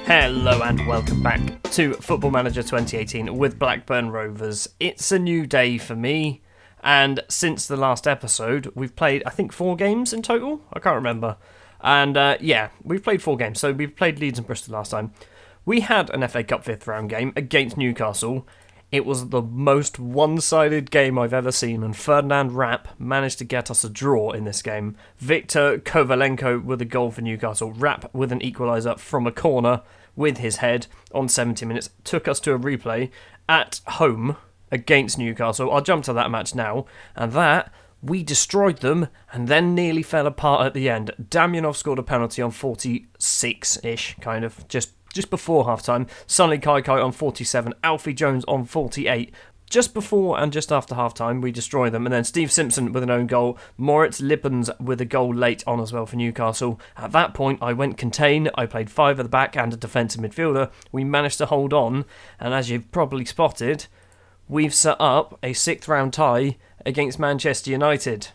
Hello and welcome back to Football Manager 2018 with Blackburn Rovers. It's a new day for me, and since the last episode, we've played, I think, 4 games in total? I can't remember. And we've played 4 games. So we played Leeds and Bristol last time. We had an FA Cup 5th round game against Newcastle. It was the most one-sided game I've ever seen, and Ferdinand Rapp managed to get us a draw in this game. Viktor Kovalenko with a goal for Newcastle. Rapp with an equaliser from a corner with his head on 70 minutes. Took us to a replay at home against Newcastle. I'll jump to that match now. And that, we destroyed them and then nearly fell apart at the end. Damjanov scored a penalty on 46-ish, kind of, just before half-time. Sonny Kaikai on 47, Alfie Jones on 48. Just before and just after half-time, we destroy them. And then Steve Simpson with an own goal. Moritz Lippens with a goal late on as well for Newcastle. At that point, I went contain. I played 5 at the back and a defensive midfielder. We managed to hold on. And as you've probably spotted, we've set up a 6th round tie against Manchester United.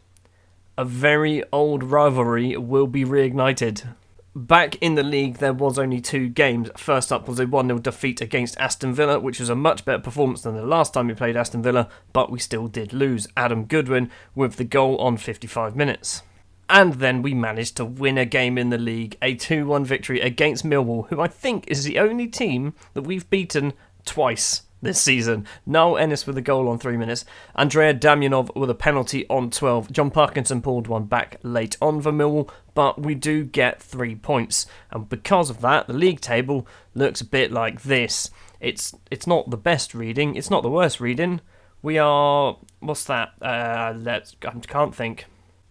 A very old rivalry will be reignited. Back in the league, there was only 2 games. First up was a 1-0 defeat against Aston Villa, which was a much better performance than the last time we played Aston Villa, but we still did lose. Adam Goodwin with the goal on 55 minutes. And then we managed to win a game in the league, a 2-1 victory against Millwall, who I think is the only team that we've beaten twice this season. Noel Ennis with a goal on 3 minutes. Andrea Damjanov with a penalty on 12. John Parkinson pulled one back late on for Millwall, but we do get 3 points. And because of that, the league table looks a bit like this. It's not the best reading. It's not the worst reading. We are... what's that? I can't think.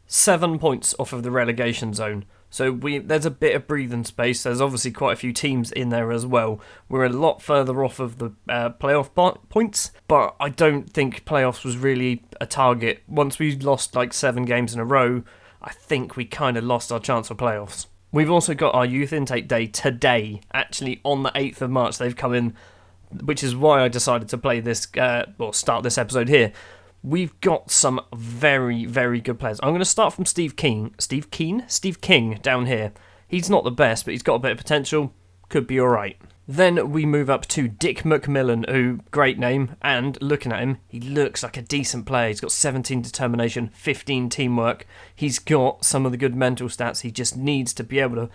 7 points off of the relegation zone. So there's a bit of breathing space. There's obviously quite a few teams in there as well. We're a lot further off of the playoff points, but I don't think playoffs was really a target. Once we lost like 7 games in a row, I think we kind of lost our chance for playoffs. We've also got our youth intake day today, actually on the 8th of March. They've come in, which is why I decided to play this, start this episode here. We've got some very, very good players. I'm going to start from Steve King down here. He's not the best, but he's got a bit of potential. Could be alright. Then we move up to Dick McMillan, who, great name, and looking at him, he looks like a decent player. He's got 17 determination, 15 teamwork. He's got some of the good mental stats. He just needs to be able to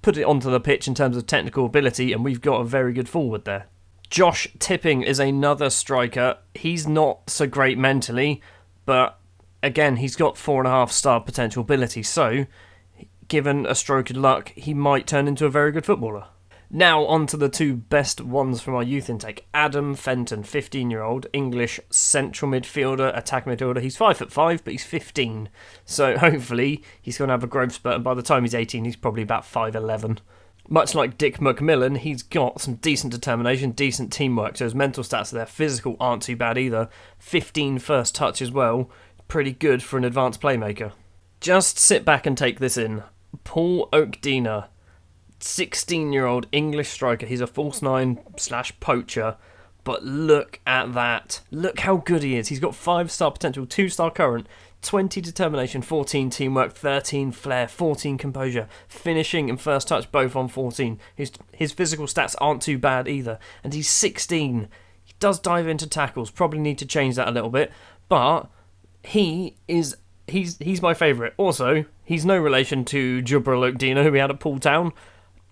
put it onto the pitch in terms of technical ability, and we've got a very good forward there. Josh Tipping is another striker. He's not so great mentally, but again, he's got 4.5 star potential ability, so given a stroke of luck, he might turn into a very good footballer. Now on to the 2 best ones from our youth intake. Adam Fenton, 15-year-old, English central midfielder, attack midfielder. He's 5'5", but he's 15, so hopefully he's going to have a growth spurt, and by the time he's 18, he's probably about 5'11". Much like Dick McMillan, he's got some decent determination, decent teamwork, so his mental stats there, physical aren't too bad either. 15 first touch as well, pretty good for an advanced playmaker. Just sit back and take this in. Paul Oakdina, 16-year-old English striker, he's a false 9/poacher, but look at that. Look how good he is. He's got 5-star potential, 2-star current, 20 determination, 14 teamwork, 13 flair, 14 composure, finishing and first touch both on 14. His physical stats aren't too bad either, and he's 16. He does dive into tackles, probably need to change that a little bit, but he's my favourite. Also, he's no relation to Jubril Oakdina, who we had at Poole Town.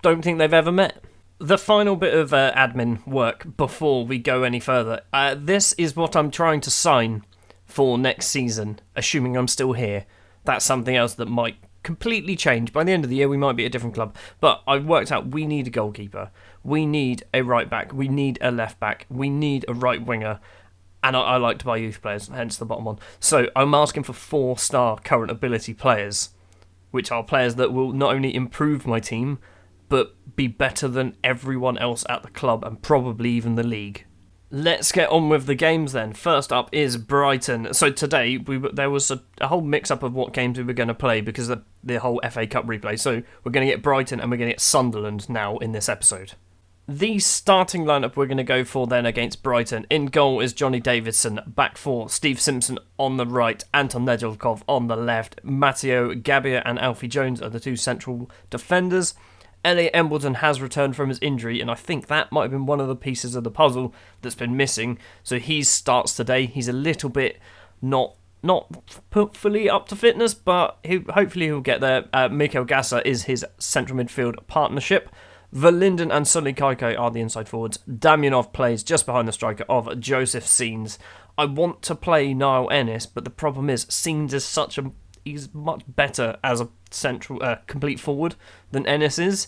Don't think they've ever met. The final bit of admin work before we go any further. This is what I'm trying to sign for next season, assuming I'm still here. That's something else that might completely change. By the end of the year, we might be at a different club. But I've worked out we need a goalkeeper. We need a right back. We need a left back. We need a right winger. And I like to buy youth players, hence the bottom one. So I'm asking for 4-star current ability players, which are players that will not only improve my team, but be better than everyone else at the club and probably even the league. Let's get on with the games then. First up is Brighton. So today there was a whole mix-up of what games we were going to play because of the whole FA Cup replay. So we're going to get Brighton and we're going to get Sunderland now in this episode. The starting lineup we're going to go for then against Brighton. In goal is Johnny Davidson. Back four, Steve Simpson on the right, Anton Nedeljkov on the left. Matteo Gabbia and Alfie Jones are the 2 central defenders. Elliot Embleton has returned from his injury, and I think that might have been one of the pieces of the puzzle that's been missing. So he starts today. He's a little bit not fully up to fitness, but hopefully he'll get there. MacLeod is his central midfield partnership. Verlinden and Sully Kaikai are the inside forwards. Damjanov plays just behind the striker of Joseph Seens. I want to play Niall Ennis, but the problem is Seens is he's much better as a central complete forward than Ennis is.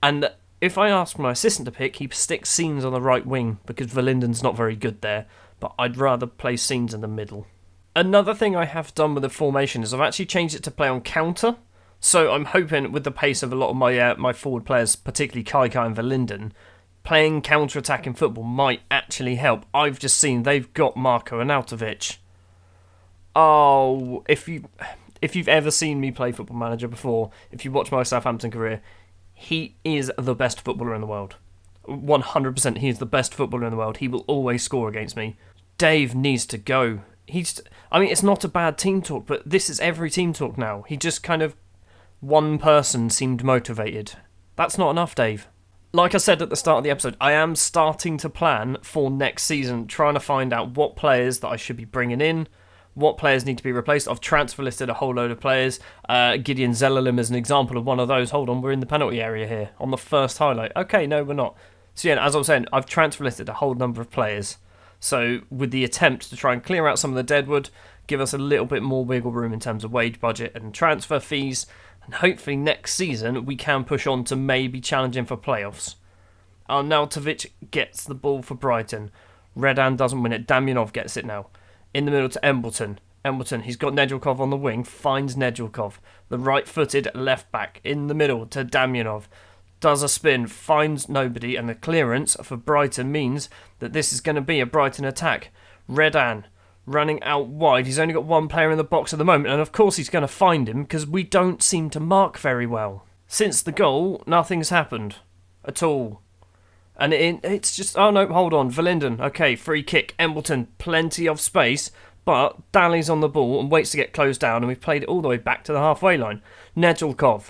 And if I ask my assistant to pick, he sticks Seens on the right wing because Verlinden's not very good there, but I'd rather play Seens in the middle. Another thing I have done with the formation is I've actually changed it to play on counter. So I'm hoping with the pace of a lot of my forward players, particularly Kaikai and Verlinden, playing counter-attacking football might actually help. I've just seen they've got Marko Arnautovic. Oh, if you've ever seen me play Football Manager before, if you watch my Southampton career, he is the best footballer in the world. 100% he is the best footballer in the world. He will always score against me. Dave needs to go. It's not a bad team talk, but this is every team talk now. He just kind of, one person seemed motivated. That's not enough, Dave. Like I said at the start of the episode, I am starting to plan for next season, trying to find out what players that I should be bringing in, what players need to be replaced. I've transfer listed a whole load of players. Gideon Zelalim is an example of one of those. Hold on, we're in the penalty area here on the first highlight. Okay, no, we're not. So yeah, as I was saying, I've transfer listed a whole number of players. So with the attempt to try and clear out some of the deadwood, give us a little bit more wiggle room in terms of wage budget and transfer fees, and hopefully next season we can push on to maybe challenging for playoffs. Arnautovic gets the ball for Brighton. Redan doesn't win it. Damjanov gets it now. In the middle to Embleton. He's got Nedjelkov on the wing, finds Nedjelkov. The right-footed left-back in the middle to Damjanov. Does a spin, finds nobody, and the clearance for Brighton means that this is going to be a Brighton attack. Redan running out wide. He's only got one player in the box at the moment, and of course he's going to find him because we don't seem to mark very well. Since the goal, nothing's happened at all. And it's just, oh no, hold on, Verlinden, okay, free kick, Embleton, plenty of space, but dallies on the ball and waits to get closed down, and we've played it all the way back to the halfway line. Nedjelkov,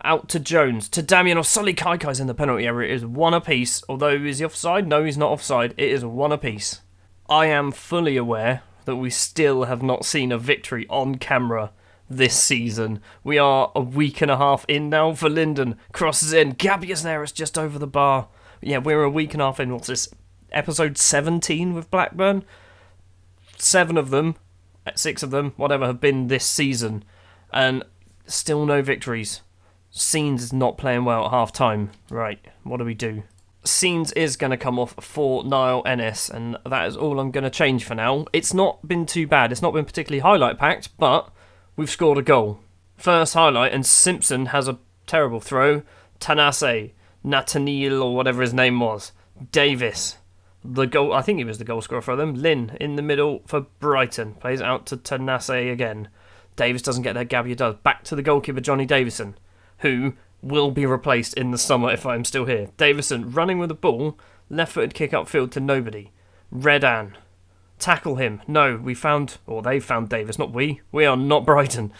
out to Jones, to Damjanov. Sully Kaikai's in the penalty area. It is one apiece. Although, is he offside? No, he's not offside. It is one apiece. I am fully aware that we still have not seen a victory on camera this season. We are a week and a half in now. Verlinden crosses in. Gabiasner is just over the bar. Yeah, we're a week and a half in. What's this? Episode 17 with Blackburn? 6 of them, whatever, have been this season. And still no victories. Seens is not playing well at half time. Right, what do we do? Seens is going to come off for Niall Ennis, and that is all I'm going to change for now. It's not been too bad. It's not been particularly highlight-packed, but we've scored a goal. First highlight, and Simpson has a terrible throw. Tanase, Nathaniel, or whatever his name was. Davis, the goal. I think he was the goal scorer for them. Lynn in the middle for Brighton. Plays out to Tanase again. Davis doesn't get there. Gabby does. Back to the goalkeeper, Johnny Davison, who will be replaced in the summer if I'm still here. Davison running with the ball, left-footed kick upfield to nobody. Redan, tackle him. No, they found Davis, not we. We are not Brighton.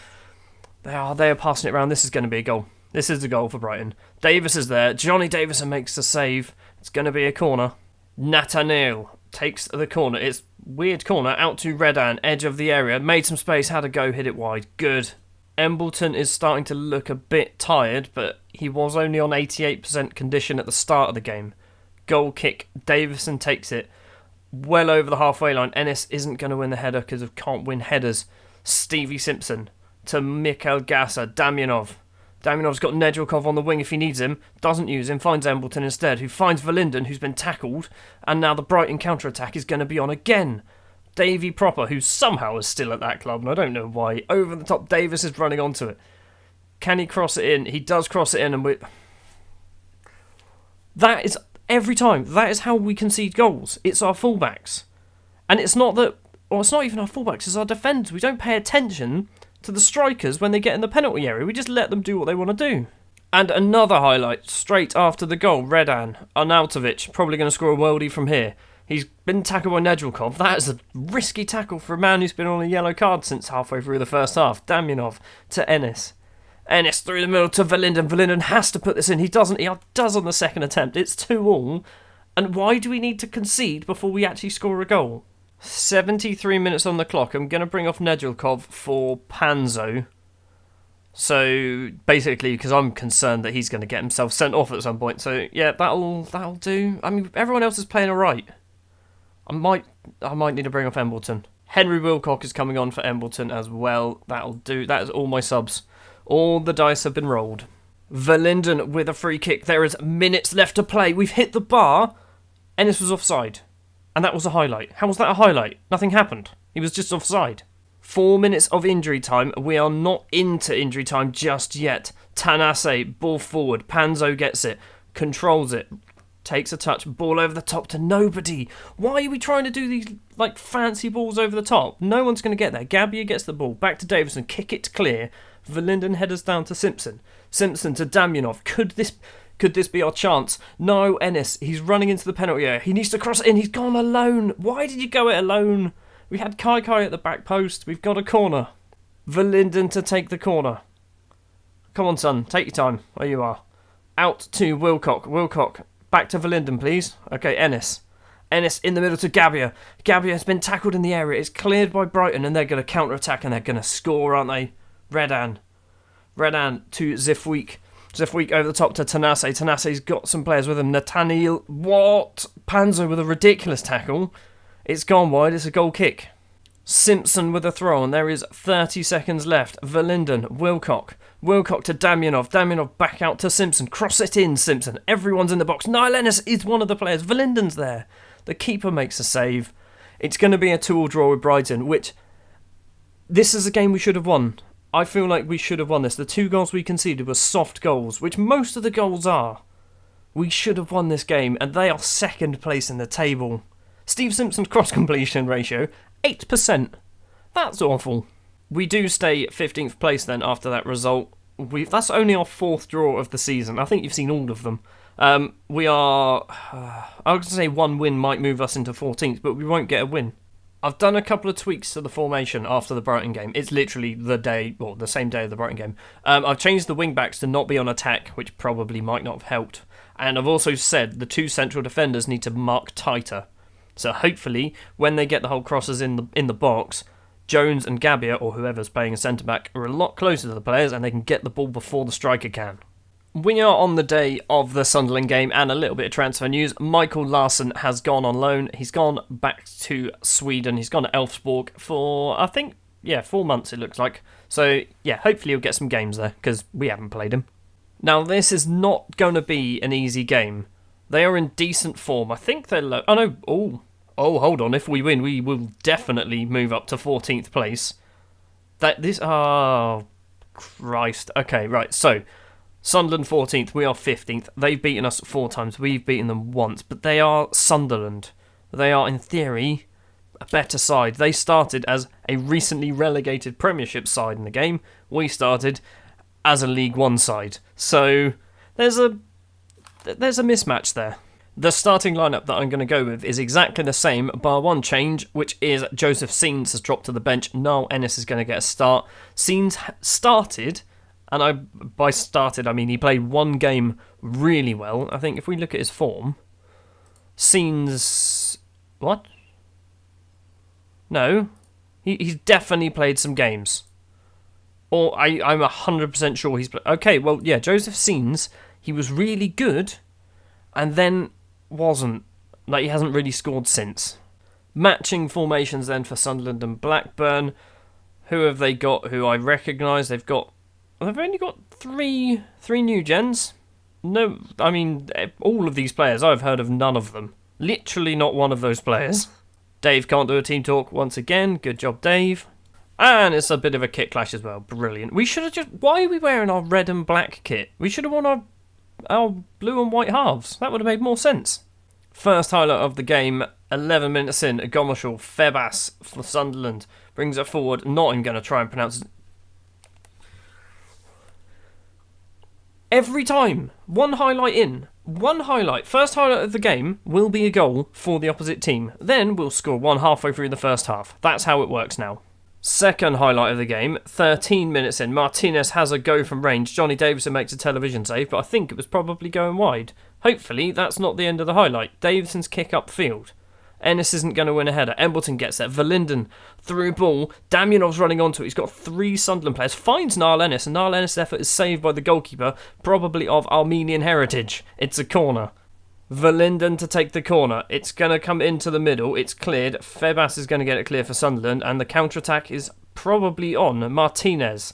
They are passing it around. This is going to be a goal. This is the goal for Brighton. Davis is there. Johnny Davison makes the save. It's going to be a corner. Nathaniel takes the corner. It's weird corner out to Redan, edge of the area. Made some space, had a go, hit it wide. Good. Embleton is starting to look a bit tired, but he was only on 88% condition at the start of the game. Goal kick, Davison takes it well over the halfway line. Ennis isn't going to win the header because of can't win headers. Stevie Simpson to MacLeod. Damjanov. Damjanov's got Nedjelkov on the wing if he needs him. Doesn't use him, finds Embleton instead, who finds Verlinden, who's been tackled, and now the Brighton counter-attack is going to be on again. Davy Proper, who somehow is still at that club, and I don't know why. Over the top, Davis is running onto it. Can he cross it in? He does cross it in, and that is every time. That is how we concede goals. It's our fullbacks. And it's not that... Well, it's not even our fullbacks, it's our defenders. We don't pay attention to the strikers when they get in the penalty area. We just let them do what they want to do. And another highlight, straight after the goal. Redan, Arnautovic, probably going to score a worldie from here. He's been tackled by Nedjelkov. That is a risky tackle for a man who's been on a yellow card since halfway through the first half. Damjanov to Ennis. Ennis through the middle to Verlinden. Verlinden has to put this in. He doesn't. He does on the second attempt. It's 2-2. And why do we need to concede before we actually score a goal? 73 minutes on the clock. I'm going to bring off Nedjelkov for Panzo. So, basically, because I'm concerned that he's going to get himself sent off at some point. So, yeah, that'll do. I mean, everyone else is playing alright. I might need to bring off Embleton. Henry Wilcock is coming on for Embleton as well. That'll do. That is all my subs. All the dice have been rolled. Verlinden with a free kick. There is minutes left to play. We've hit the bar. Ennis was offside. And that was a highlight. How was that a highlight? Nothing happened. He was just offside. 4 minutes of injury time. We are not into injury time just yet. Tanase, ball forward. Panzo gets it. Controls it. Takes a touch. Ball over the top to nobody. Why are we trying to do these like fancy balls over the top? No one's going to get there. Gabbia gets the ball. Back to Davison. Kick it clear. Verlinden headers down to Simpson. Simpson to Damjanov. Could this be our chance? No, Ennis. He's running into the penalty area. He needs to cross it in. He's gone alone. Why did you go it alone? We had Kai at the back post. We've got a corner. Verlinden to take the corner. Come on, son. Take your time. There you are. Out to Wilcock. Wilcock. Back to Verlinden, please. Okay, Ennis. Ennis in the middle to Gabbia. Gabbia has been tackled in the area. It's cleared by Brighton, and they're going to counter-attack, and they're going to score, aren't they? Redan to Zifweek. Zifweek over the top to Tanase. Tanase's got some players with him. Nathaniel. What? Panzo with a ridiculous tackle. It's gone wide. It's a goal kick. Simpson with a throw, and there is 30 seconds left. Verlinden. Wilcock. Wilcock to Damjanov. Damjanov back out to Simpson. Cross it in, Simpson. Everyone's in the box. Niall Ennis is one of the players. Verlinden's there. The keeper makes a save. It's going to be a 2-2 draw with Brighton, which this is a game we should have won. I feel like we should have won this. The 2 goals we conceded were soft goals, which most of the goals are. We should have won this game, and they are second place in the table. Steve Simpson's cross-completion ratio, 8%. That's awful. We do stay 15th place then after that result. That's only our 4th draw of the season. I think you've seen all of them. We are... I was going to say 1 win might move us into 14th, but we won't get a win. I've done a couple of tweaks to the formation after the Brighton game. It's literally the same day of the Brighton game. I've changed the wing-backs to not be on attack, which probably might not have helped. And I've also said the 2 central defenders need to mark tighter. So hopefully, when they get the whole crosses in the box, Jones and Gabbia, or whoever's playing a centre-back, are a lot closer to the players and they can get the ball before the striker can. We are on the day of the Sunderland game and a little bit of transfer news. Michael Larsson has gone on loan. He's gone back to Sweden. He's gone to Elfsborg for, 4 months it looks like. So, yeah, hopefully he'll get some games there because we haven't played him. Now, this is not going to be an easy game. They are in decent form. I think they're low. Oh, no. Oh, hold on. If we win, we will definitely move up to 14th place. Oh, Christ. Okay, right. So, Sunderland 14th, we are 15th. They've beaten us 4 times. We've beaten them once. But they are Sunderland. They are, in theory, a better side. They started as a recently relegated Premiership side in the game. We started as a League One side. So, there's a mismatch there. The starting lineup that I'm going to go with is exactly the same, bar one change, which is Joseph Seens has dropped to the bench. Niall Ennis is going to get a start. Seens started... And by started, I mean he played 1 game really well. I think if we look at his form, Seens... What? No. He's definitely played some games. Or I'm 100% sure he's played... Okay, well, yeah, Joseph Seens, he was really good, and then wasn't. Like, he hasn't really scored since. Matching formations then for Sunderland and Blackburn. Who have they got who I recognise? They've only got three new gens. No, I mean, all of these players, I've heard of none of them. Literally not one of those players. Dave can't do a team talk once again. Good job, Dave. And it's a bit of a kit clash as well. Brilliant. We should have just... Why are we wearing our red and black kit? We should have worn our blue and white halves. That would have made more sense. First highlight of the game, 11 minutes in. Gomashall, Febas for Sunderland. Brings it forward. Not even going to try and pronounce it. Every time, one highlight, first highlight of the game will be a goal for the opposite team. Then we'll score one halfway through the first half. That's how it works now. Second highlight of the game, 13 minutes in, Martinez has a go from range. Johnny Davison makes a television save, but I think it was probably going wide. Hopefully, that's not the end of the highlight. Davison's kick upfield. Ennis isn't going to win a header. Embleton gets there. Verlinden through ball. Damyanov's running onto it. He's got 3 Sunderland players. Finds Niall Ennis, and Niall Ennis' effort is saved by the goalkeeper, probably of Armenian heritage. It's a corner. Verlinden to take the corner. It's going to come into the middle. It's cleared. Febas is going to get it clear for Sunderland, and the counter-attack is probably on. Martinez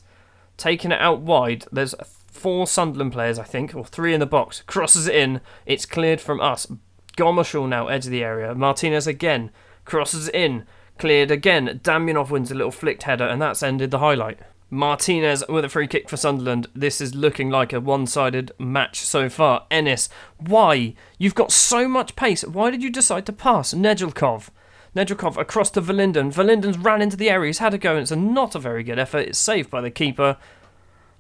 taking it out wide. There's 4 Sunderland players, I think, or 3 in the box. Crosses it in. It's cleared from us. Gomershall now, edge of the area. Martinez again. Crosses it in. Cleared again. Damyanov wins a little flicked header, and that's ended the highlight. Martinez with a free kick for Sunderland. This is looking like a one-sided match so far. Ennis, why? You've got so much pace. Why did you decide to pass? Nedeljkov across to Verlinden. Verlinden's ran into the area. He's had a go, and it's not a very good effort. It's saved by the keeper.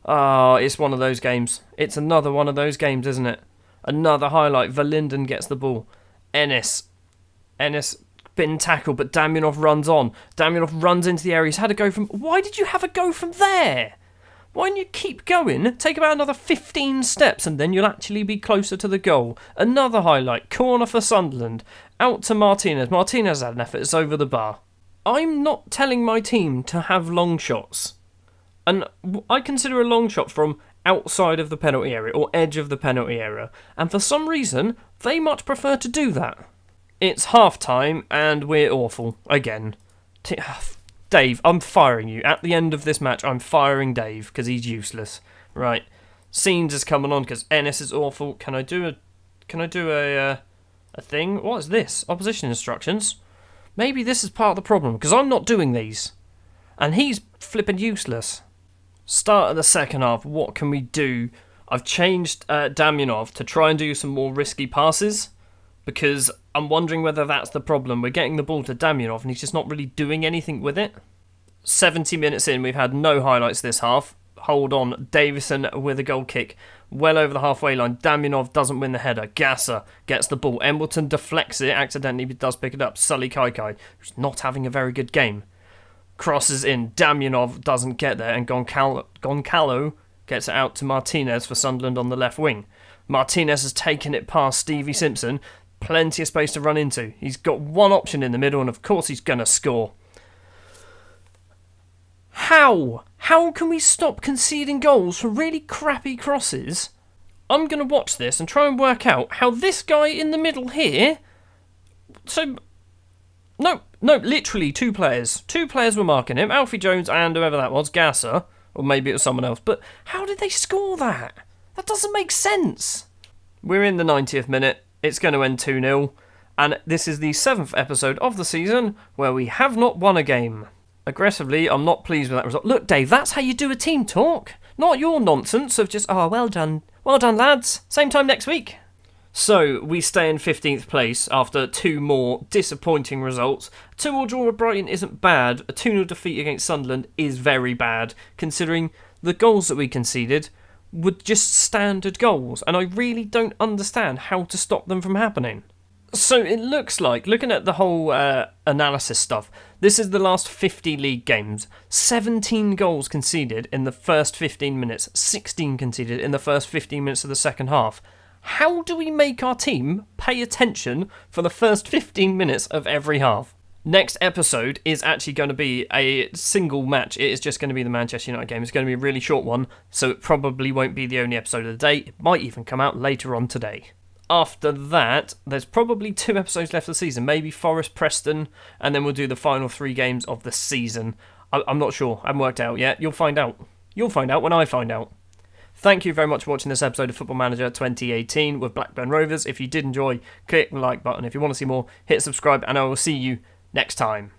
It's one of those games. It's another one of those games, isn't it? Another highlight. Verlinden gets the ball. Ennis been tackled, but Damyanov runs on. Damyanov runs into the area. He's had a go from... Why did you have a go from there? Why don't you keep going? Take about another 15 steps and then you'll actually be closer to the goal. Another highlight. Corner for Sunderland. Out to Martinez. Martinez had an effort. It's over the bar. I'm not telling my team to have long shots. And I consider a long shot from outside of the penalty area or edge of the penalty area. And for some reason, they much prefer to do that. It's half-time, and we're awful. Again. Dave, I'm firing you. At the end of this match, I'm firing Dave, because he's useless. Right. Scenes is coming on, because Ennis is awful. Can I do a thing? What is this? Opposition instructions? Maybe this is part of the problem, because I'm not doing these. And he's flipping useless. Start of the second half, what can we do? I've changed Damyanov to try and do some more risky passes, because I'm wondering whether that's the problem. We're getting the ball to Damyanov and he's just not really doing anything with it. 70 minutes in, we've had no highlights this half. Hold on, Davison with a goal kick. Well over the halfway line. Damyanov doesn't win the header. Gasser gets the ball. Embleton deflects it accidentally, but does pick it up. Sully Kaikai, who's not having a very good game. Crosses in. Damyanov doesn't get there, and Goncalo gets it out to Martinez for Sunderland on the left wing. Martinez has taken it past Stevie Simpson. Plenty of space to run into. He's got one option in the middle, and of course he's going to score. How? How can we stop conceding goals from really crappy crosses? I'm going to watch this and try and work out how this guy in the middle here... No, literally 2 players. 2 players were marking him. Alfie Jones and whoever that was, Gasser. Or maybe it was someone else. But how did they score that? That doesn't make sense. We're in the 90th minute. It's going to end 2-0, and this is the 7th episode of the season where we have not won a game. Aggressively, I'm not pleased with that result. Look, Dave, that's how you do a team talk. Not your nonsense of just, well done, lads, same time next week. So, we stay in 15th place after 2 more disappointing results. 2-2 draw with Brighton isn't bad. A 2-0 defeat against Sunderland is very bad, considering the goals that we conceded were just standard goals, and I really don't understand how to stop them from happening. So it looks like, looking at the whole analysis stuff, this is the last 50 league games. 17 goals conceded in the first 15 minutes, 16 conceded in the first 15 minutes of the second half. How do we make our team pay attention for the first 15 minutes of every half? Next episode is actually going to be a single match. It is just going to be the Manchester United game. It's going to be a really short one, so it probably won't be the only episode of the day. It might even come out later on today. After that, there's probably 2 episodes left of the season. Maybe Forest, Preston, and then we'll do the final 3 games of the season. I'm not sure. I haven't worked out yet. You'll find out. You'll find out when I find out. Thank you very much for watching this episode of Football Manager 2018 with Blackburn Rovers. If you did enjoy, click the like button. If you want to see more, hit subscribe, and I will see you next time.